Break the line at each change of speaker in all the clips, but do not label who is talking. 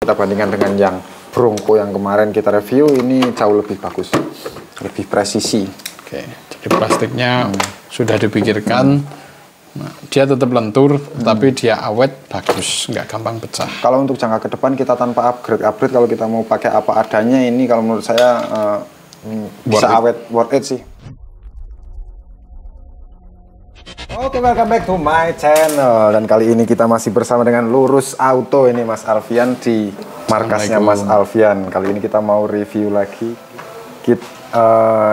kita bandingkan dengan yang Bronco yang kemarin kita review, ini jauh lebih bagus, lebih presisi.
Oke, jadi plastiknya sudah dipikirkan. Nah, dia tetap lentur, tapi dia awet, bagus, nggak gampang pecah.
Kalau untuk jangka ke depan kita tanpa upgrade, kalau kita mau pakai apa adanya, ini kalau menurut saya bisa awet, worth it sih. Oke, welcome back to my channel. Dan kali ini kita masih bersama dengan Lurus Auto, ini Mas Alfian di markasnya Mas Alfian. Kali ini kita mau review lagi kit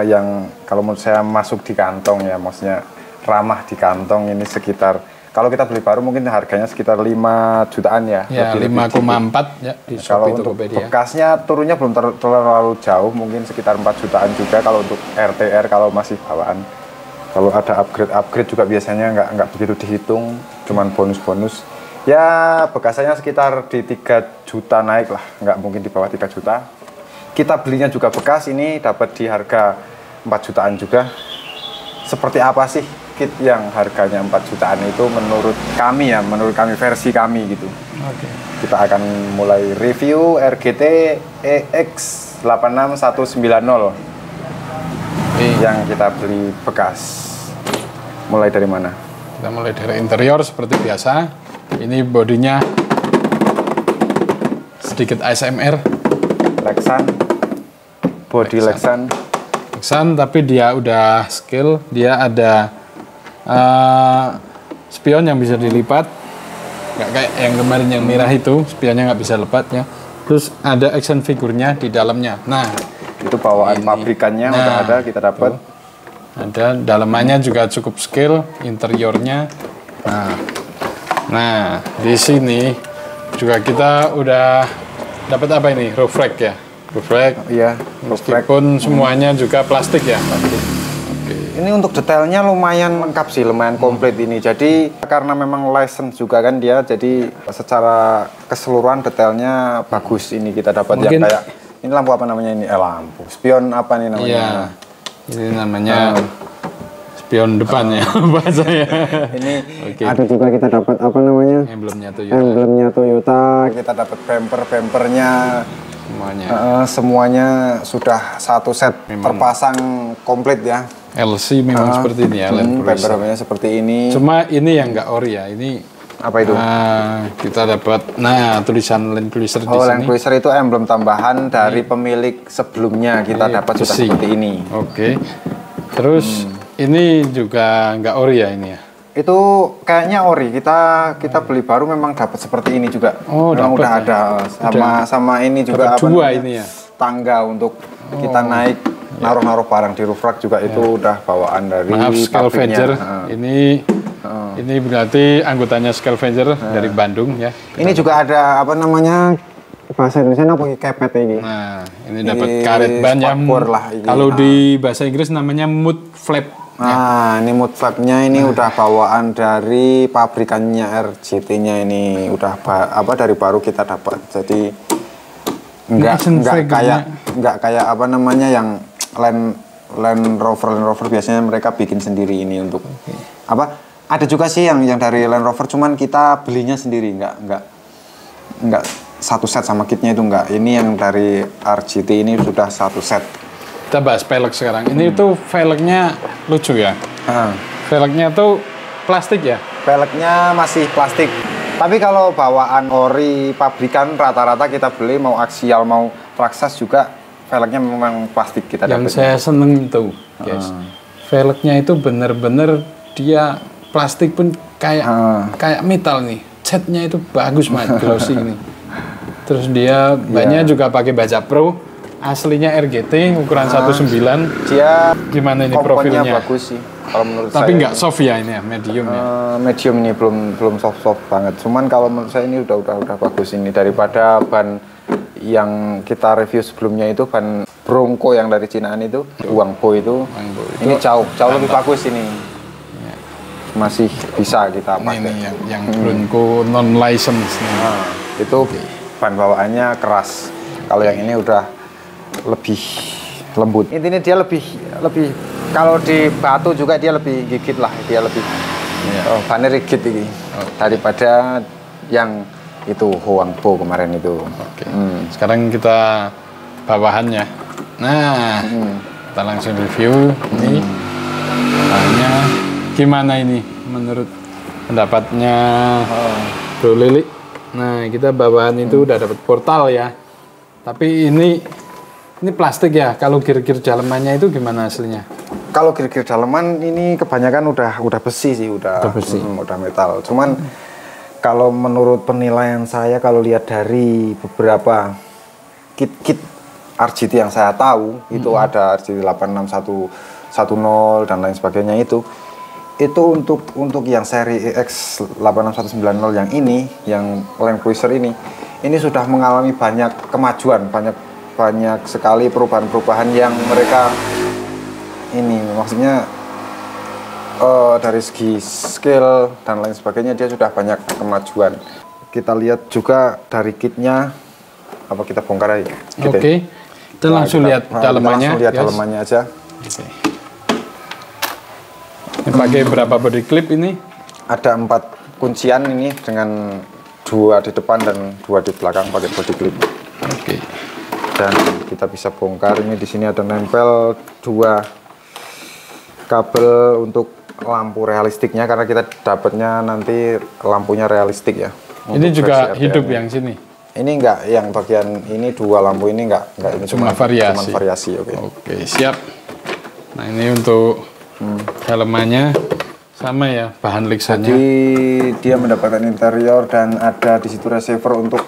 yang kalau menurut saya masuk di kantong ya, maksudnya ramah di kantong. Ini sekitar, kalau kita beli baru mungkin harganya sekitar 5 jutaan ya.
Ya, 5,4 ya di
kalau
Shopee
untuk
Tokopedia.
bekasnya turunnya belum terlalu jauh, mungkin sekitar 4 jutaan juga kalau untuk RTR kalau masih bawaan. Kalau ada upgrade juga biasanya nggak begitu dihitung, cuman bonus-bonus. Ya bekasannya sekitar di 3 juta naik lah, nggak mungkin di bawah 3 juta. Kita belinya juga bekas, ini dapat di harga 4 jutaan juga. Seperti apa sih kit yang harganya 4 jutaan itu menurut kami ya, menurut kami, versi kami gitu.
Oke.
Kita akan mulai review RGT EX86190 yang kita beli bekas. Mulai dari mana?
Kita mulai dari interior seperti biasa. Ini bodinya sedikit ASMR.
Lexan, body Lexan.
Lexan, tapi dia udah skill. Dia ada spion yang bisa dilipat. Nggak kayak yang kemarin yang merah itu, spionnya nggak bisa lipat ya. Terus ada action figurnya di dalamnya. Nah,
itu bawaan pabrikannya udah ada, kita dapat.
Ada dalamannya juga cukup skill, interiornya. Nah, di sini juga kita udah dapat apa ini? Roof rack ya. Roof rack.
Iya,
meskipun semuanya juga plastik ya.
Ini untuk detailnya lumayan lengkap sih, lumayan komplit ini. Jadi karena memang license juga kan dia, jadi secara keseluruhan detailnya bagus. Ini kita dapat yang kayak ini lampu apa namanya ini? Lampu. Spion apa nih namanya?
Iya. Ini namanya spion depannya bahasanya.
Ini ada juga kita dapat apa namanya?
Emblemnya Toyota.
Emblemnya Toyota. Kita dapat bumpernya. Semuanya sudah satu set terpasang komplit ya.
LC memang seperti ini ya,
bumpernya seperti ini.
Cuma ini yang nggak ori ya. Ini
apa itu?
Kita dapat tulisan Land Cruiser di sini.
Land Cruiser itu emblem tambahan dari pemilik sebelumnya. Kita dapat sudah seperti ini.
Oke. Terus ini juga nggak ori ya ini ya? Itu
kayaknya ori. Kita beli baru memang dapat seperti ini juga.
Oh,
memang udah ada sama ini juga apa
dua ini ya.
Tangga untuk kita naik naruh barang di roof rack juga itu udah bawaan dari
Scavenger. Ini berarti anggotanya Scavenger dari Bandung ya.
Ini juga ada apa namanya, bahasa Indonesia apa kepet ini.
Nah, ini dapat karet ban yang kalau di bahasa Inggris namanya mud flap.
Nah, ini mud flapnya ini udah bawaan dari pabrikannya RGT-nya ini, udah dari baru kita dapat. Jadi nggak kayak apa namanya yang Land Rover biasanya mereka bikin sendiri ini untuk apa? Ada juga sih yang dari Land Rover, cuman kita belinya sendiri, nggak satu set sama kitnya itu nggak. Ini yang dari RGT ini sudah satu set.
Kita bahas velg sekarang. Ini tuh velgnya lucu ya. Velgnya tuh plastik ya.
Velgnya masih plastik. Tapi kalau bawaan ori pabrikan rata-rata kita beli mau aksial mau Traxxas juga velgnya memang plastik kita dapat.
Yang saya seneng itu, guys. Velgnya itu bener-bener dia plastik pun kayak metal nih. Catnya itu bagus banget, glossy ini. Terus dia bannya juga pakai baja pro. Aslinya RGT ukuran 19. Dia gimana ini profilnya?
Bagus sih kalau menurut
saya. Tapi nggak
soft
ya ini ya, medium ya.
Medium ini belum soft banget. Cuman kalau menurut saya ini udah bagus ini daripada ban yang kita review sebelumnya itu, ban Bronco yang dari Cinaan itu, Guangbo itu. Ini jauh lebih bagus ini. Masih bisa kita pakai.
Ini yang Bronco non license nih.
Itu ban bawaannya keras. Kalau yang ini udah lebih lembut. Intinya dia lebih kalau di batu juga dia lebih gigit lah, dia lebih bannya rigid ini daripada yang itu Huangpo kemarin itu.
Oke. Sekarang kita bawahannya. Nah, kita langsung review ini. Bahannya gimana ini menurut pendapatnya Bro Lili? Nah, kita bawahan itu udah dapat portal ya. Tapi ini plastik ya. Kalau gear-gear dalemannya itu gimana hasilnya?
Kalau gear-gear daleman ini kebanyakan udah besi sih, udah metal. Cuman kalau menurut penilaian saya, kalau lihat dari beberapa kit RGT yang saya tahu, itu ada RGT 86110 dan lain sebagainya itu untuk yang seri X86190 yang ini, yang Land Cruiser ini sudah mengalami banyak kemajuan, banyak sekali perubahan-perubahan yang mereka ini, maksudnya dari segi skill dan lain sebagainya dia sudah banyak kemajuan. Kita lihat juga dari kitnya, apa kita bongkar aja?
Oke. Kita langsung lihat dalemannya.
Langsung lihat dalemannya aja.
Ini pakai berapa body clip ini?
Ada 4 kuncian ini dengan 2 di depan dan 2 di belakang pakai body clip.
Oke.
Dan kita bisa bongkar ini, di sini ada nempel 2 kabel untuk lampu realistiknya, karena kita dapatnya nanti lampunya realistik ya.
Ini juga hidup yang sini.
Ini enggak, yang bagian ini 2 lampu ini enggak ini
cuma variasi.
Cuma variasi, oke.
Oke, siap. Nah, ini untuk dalemannya sama ya, bahan Lexannya.
Jadi dia mendapatkan interior dan ada di situ receiver untuk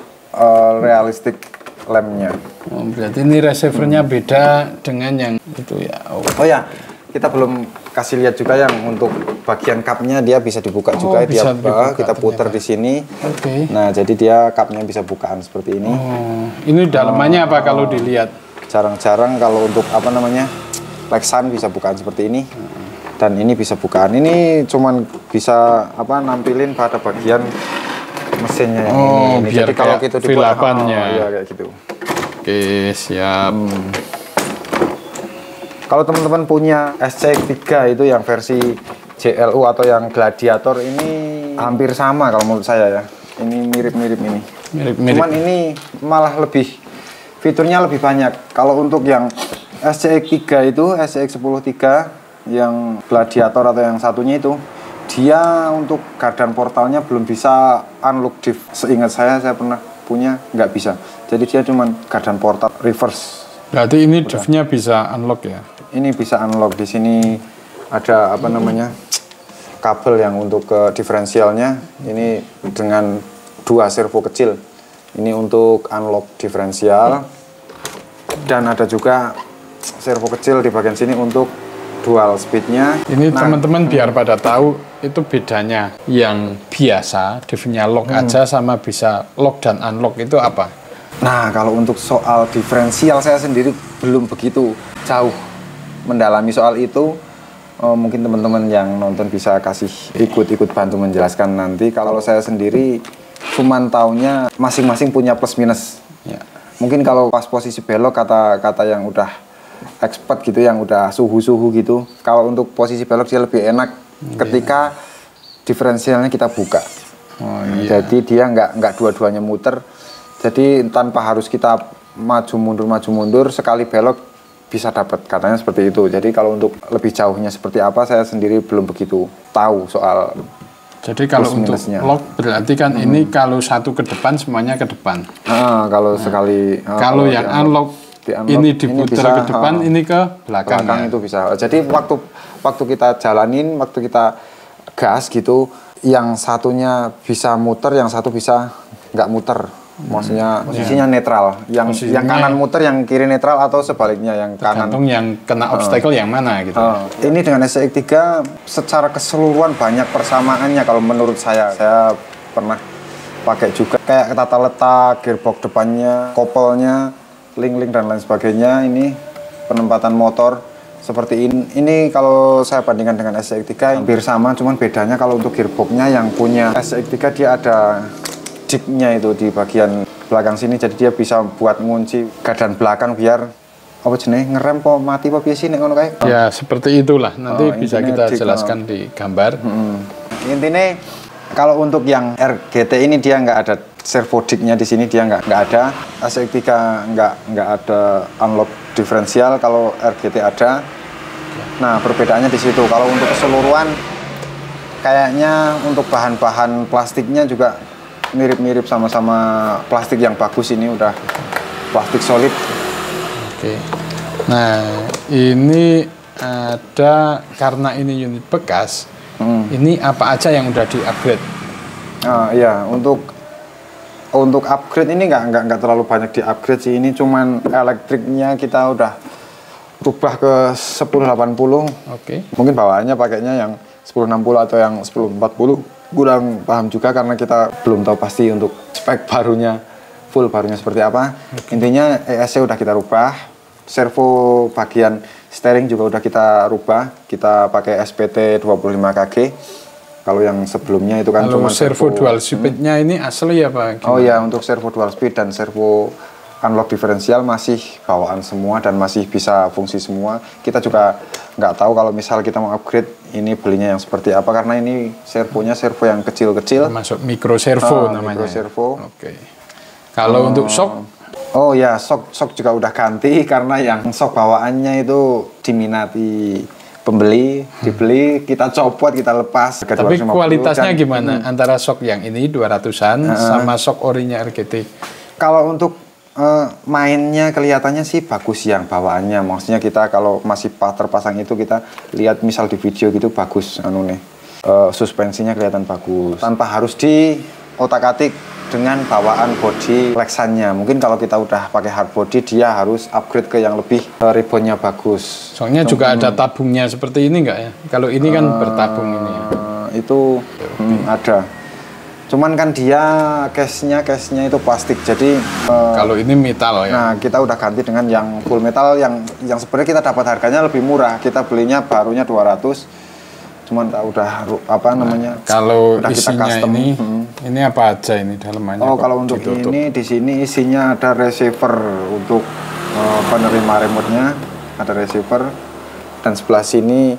realistik lampnya.
Oh, berarti ini receivernya beda dengan yang itu ya.
Oh ya, kita belum kasih lihat juga yang untuk bagian cupnya dia bisa dibuka juga,
bisa
dia
dibuka,
kita putar di sini.
Oke.
Nah, jadi dia cupnya bisa bukaan seperti ini.
Oh, ini dalemannya apa kalau dilihat?
Jarang-jarang kalau untuk apa namanya Lexan bisa bukaan seperti ini. Dan ini bisa bukaan. Ini cuman bisa apa nampilin pada bagian mesinnya yang ini.
Biar
jadi kalau gitu
V8-nya.
Ya kayak gitu.
Oke, siap.
Kalau teman-teman punya SCX3 itu yang versi JLU atau yang Gladiator, ini hampir sama kalau menurut saya ya. Ini mirip-mirip ini.
Mirip-mirip.
Cuman ini malah lebih fiturnya lebih banyak. Kalau untuk yang SCX3 itu, SCX103 yang Gladiator atau yang satunya itu, dia untuk gardan portalnya belum bisa unlock diff. Seingat saya pernah punya, nggak bisa. Jadi dia cuma gardan portal reverse.
Berarti ini diff-nya bisa unlock ya?
Ini bisa unlock. Di sini ada apa namanya kabel yang untuk ke diferensialnya. Ini dengan 2 servo kecil. Ini untuk unlock diferensial. Dan ada juga servo kecil di bagian sini untuk dual speednya.
Ini teman-teman biar pada tahu itu bedanya. Yang biasa diff-nya lock aja sama bisa lock dan unlock itu apa?
Nah, kalau untuk soal diferensial saya sendiri belum begitu jauh mendalami soal itu. Mungkin teman-teman yang nonton bisa kasih ikut bantu menjelaskan nanti. Kalau saya sendiri cuman taunya masing-masing punya plus minus ya. Mungkin kalau pas posisi belok kata yang udah expert gitu, yang udah suhu gitu, kalau untuk posisi belok dia lebih enak ketika diferensialnya kita buka. Jadi dia nggak dua-duanya muter. Jadi tanpa harus kita maju mundur sekali belok bisa dapat, katanya seperti itu. Jadi kalau untuk lebih jauhnya seperti apa saya sendiri belum begitu tahu soal.
Jadi kalau untuk lock berarti kan ini kalau satu ke depan semuanya ke depan.
Kalau sekali
kalau yang unlock ini diputar ke depan, ini ke belakang ya?
Itu bisa. Jadi waktu kita jalanin, waktu kita gas gitu, yang satunya bisa muter, yang satu bisa nggak muter. Maksudnya posisinya netral. Yang kanan muter, yang kiri netral, atau sebaliknya yang kanan.
Tergantung yang kena obstacle yang mana gitu.
Ini dengan SCX3 secara keseluruhan banyak persamaannya kalau menurut saya. Saya pernah pakai juga kayak tata letak, gearbox depannya, kopelnya, link dan lain sebagainya. Ini penempatan motor seperti ini. Ini kalau saya bandingkan dengan SCX3 hampir sama, cuman bedanya kalau untuk gearboxnya yang punya SCX3 dia ada jignya itu di bagian belakang sini, jadi dia bisa buat ngunci gardan belakang biar apa jenis ngerem kok mati apa biasa nih ngono kayak.
Ya seperti itulah, nanti bisa kita jelaskan di gambar.
Intinya kalau untuk yang RGT ini dia nggak ada servo dick-nya di sini dia nggak ada. SX3 nggak ada unlock diferensial, kalau RGT ada. Nah, perbedaannya di situ. Kalau untuk keseluruhan kayaknya untuk bahan-bahan plastiknya juga mirip-mirip, sama-sama plastik yang bagus, ini udah plastik solid.
Oke. Nah, ini ada, karena ini unit bekas, ini apa aja yang udah di-upgrade?
Iya, untuk upgrade ini nggak terlalu banyak di-upgrade sih. Ini cuman elektriknya kita udah rubah ke 1080.
Oke.
Mungkin bawaannya pakainya yang 1060 atau yang 1040. Kurang paham juga karena kita belum tahu pasti untuk spek barunya, full barunya seperti apa. Intinya ESC udah kita rubah. Servo bagian steering juga udah kita rubah. Kita pakai SPT 25 kg. Kalau yang sebelumnya itu kan cuma
servo dual speed-nya ini asli ya Pak?
Oh ya, untuk servo dual speed dan servo unlock diferensial masih bawaan semua dan masih bisa fungsi semua. Kita juga nggak tahu kalau misal kita mau upgrade ini belinya yang seperti apa, karena ini servonya servo yang kecil-kecil.
Masuk micro servo namanya.
Micro servo.
Oke. Kalau untuk shock?
Oh ya, shock juga udah ganti karena yang shock bawaannya itu diminati pembeli, dibeli, kita copot, kita lepas.
Tapi kualitasnya gimana? Antara shock yang ini 200-an sama shock orinya RGT?
Kalau untuk mainnya kelihatannya sih bagus yang bawaannya. Maksudnya kita kalau masih terpasang itu kita lihat misal di video gitu bagus suspensinya kelihatan bagus. Tanpa harus di otak-atik dengan bawaan body Lexan-nya. Mungkin kalau kita udah pakai hard body dia harus upgrade ke yang lebih ribbonnya bagus.
Soalnya juga ada tabungnya seperti ini nggak ya? Kalau ini kan bertabung ini ya.
Itu ada. Cuman kan dia case-nya itu plastik. Jadi
kalau ini metal ya.
Nah, kita udah ganti dengan yang full metal yang sebenarnya kita dapat harganya lebih murah. Kita belinya barunya 200. Cuman udah apa namanya?
Kalau udah isinya kita custom. Ini apa aja ini dalamannya?
Oh, kalau untuk ditutup. Ini di sini isinya ada receiver untuk penerima remote-nya, ada receiver, dan sebelah sini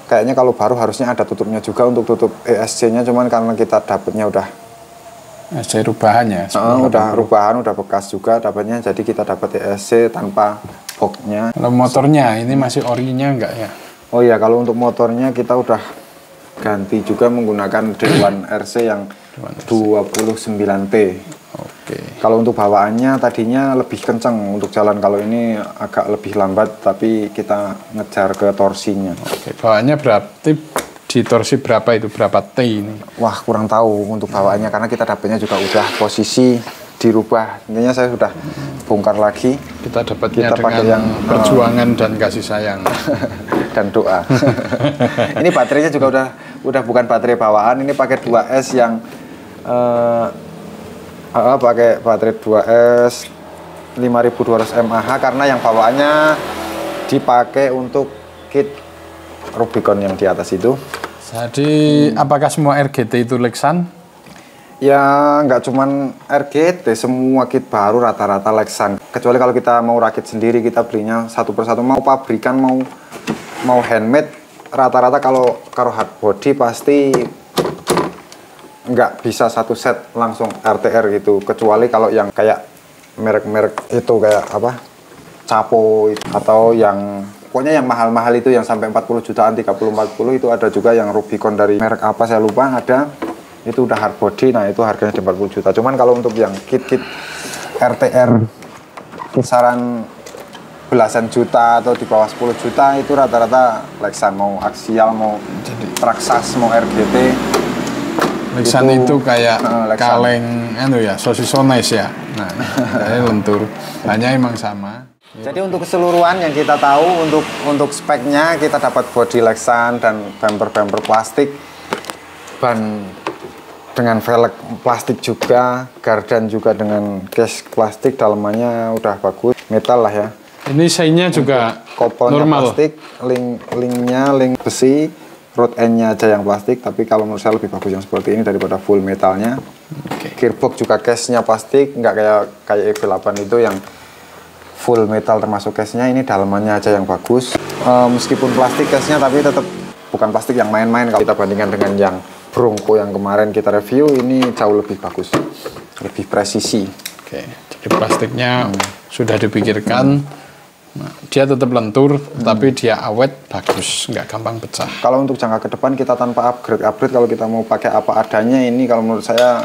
kayaknya kalau baru harusnya ada tutupnya juga untuk tutup ESC-nya, cuman karena kita dapatnya udah
ESC rubahan ya?
Udah rubahan, udah bekas juga dapatnya, jadi kita dapat ESC tanpa box-nya.
Kalau motornya ini masih orinya enggak ya?
Oh iya, kalau untuk motornya kita udah ganti juga menggunakan D1 RC yang 29T.
Oke.
Kalau untuk bawaannya tadinya lebih kenceng untuk jalan, kalau ini agak lebih lambat, tapi kita ngejar ke torsinya.
Oke. Bawaannya berarti di torsi berapa itu? Berapa T ini?
Wah, kurang tahu untuk bawaannya karena kita dapatnya juga udah posisi dirubah. Intinya saya sudah bongkar lagi.
Kita dapatnya dengan yang perjuangan dan kasih sayang.
Dan doa. Ini baterainya juga udah bukan baterai bawaan, ini pakai 2S yang pakai baterai 2S 5200 mAh karena yang bawaannya dipakai untuk kit Rubicon yang di atas itu.
Jadi apakah semua RGT itu Lexan?
Ya nggak cuman RGT, semua kit baru rata-rata Lexan. Kecuali kalau kita mau rakit sendiri, kita belinya satu persatu, mau pabrikan mau handmade, rata-rata kalau hard body pasti nggak bisa satu set langsung RTR gitu, kecuali kalau yang kayak merek-merek itu kayak apa Capo atau yang pokoknya yang mahal-mahal itu yang sampai 40 jutaan 30-40 itu ada juga yang Rubicon dari merek apa saya lupa, ada itu udah hard body, nah itu harganya di 40 juta. Cuman kalau untuk yang kit-kit RTR kisaran belasan juta atau di bawah 10 juta itu rata-rata Lexan, mau aksial, mau Traxxas, mau RGT.
Lexan itu kayak kaleng ya, sosisones ya. Nah, kayak lentur. Hanya emang sama.
Jadi untuk keseluruhan yang kita tahu untuk speknya kita dapat body Lexan dan bumper plastik, ban dengan velg plastik juga, gardan juga dengan case plastik, dalamannya udah bagus, metal lah ya.
Ini seinnya juga
kopelnya
normal.
Plastik, link besi, road end-nya aja yang plastik, tapi kalau menurut saya lebih bagus yang seperti ini daripada full metalnya.
Okay.
Gearbox juga case-nya plastik, nggak kayak EV8 itu yang full metal termasuk case-nya, ini dalamannya aja yang bagus. Meskipun plastik case-nya, tapi tetap bukan plastik yang main-main kalau kita bandingkan dengan yang Bronco yang kemarin kita review, ini jauh lebih bagus. lebih presisi.
Oke, jadi plastiknya sudah dipikirkan. Nah, dia tetap lentur, tapi dia awet, bagus, nggak gampang pecah.
Kalau untuk jangka ke depan kita tanpa upgrade, kalau kita mau pakai apa adanya ini, kalau menurut saya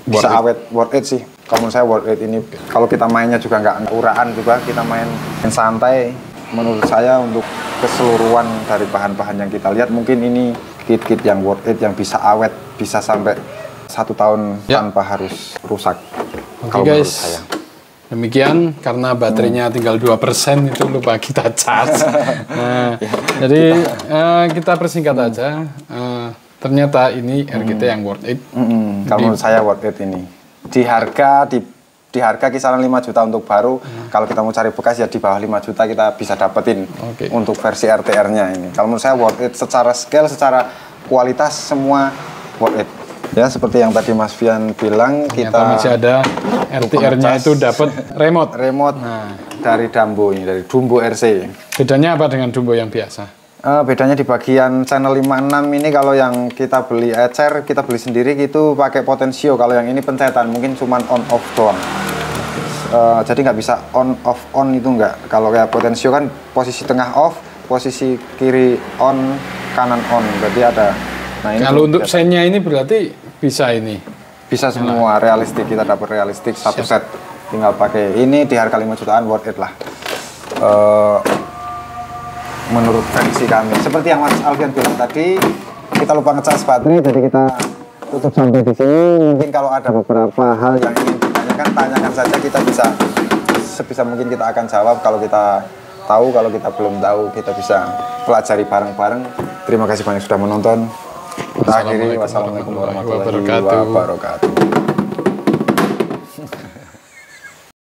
bisa awet, worth it sih. Kalau menurut saya worth it ini. Kalau kita mainnya juga nggak uraan juga, kita main santai. Menurut saya untuk keseluruhan dari bahan-bahan yang kita lihat, mungkin ini kit-kit yang worth it, yang bisa awet, bisa sampai 1 tahun tanpa harus rusak.
Oke guys. Menurut saya. Demikian, karena baterainya tinggal 2% itu lupa kita charge. Nah, jadi kita persingkat aja. Ternyata ini RGT yang worth it.
Kalau menurut saya worth it ini. Di harga kisaran 5 juta untuk baru. Kalau kita mau cari bekas ya di bawah 5 juta kita bisa dapetin untuk versi RTR-nya ini. Kalau menurut saya worth it secara scale, secara kualitas semua worth it. Ya seperti yang tadi Mas Fian bilang, kita
masih ada RTR-nya itu dapat remote
dari Dumbo ini, dari Dumbo RC.
Bedanya apa dengan Dumbo yang biasa?
Bedanya di bagian channel 56 ini, kalau yang kita beli ecer, kita beli sendiri gitu pakai potensio. Kalau yang ini pencetan, mungkin cuma on off doang. Jadi nggak bisa on off on itu nggak. Kalau kayak potensio kan posisi tengah off, posisi kiri on, kanan on. Berarti ada. Nah, ini
kalau untuk sennya ini berarti bisa ini?
Bisa semua, realistik. Kita dapat realistik satu set. Tinggal pakai ini di harga 5 jutaan, worth it lah. Menurut versi kami. Seperti yang Mas Alfian bilang tadi, kita lupa ngecas baterai, jadi kita tutup sampai di sini. Mungkin kalau ada beberapa hal yang ingin ditanyakan, tanyakan saja. Kita bisa, sebisa mungkin kita akan jawab. Kalau kita tahu, kalau kita belum tahu, kita bisa pelajari bareng-bareng. Terima kasih banyak sudah menonton. Kita akhiri, wassalamualaikum warahmatullahi wabarakatuh.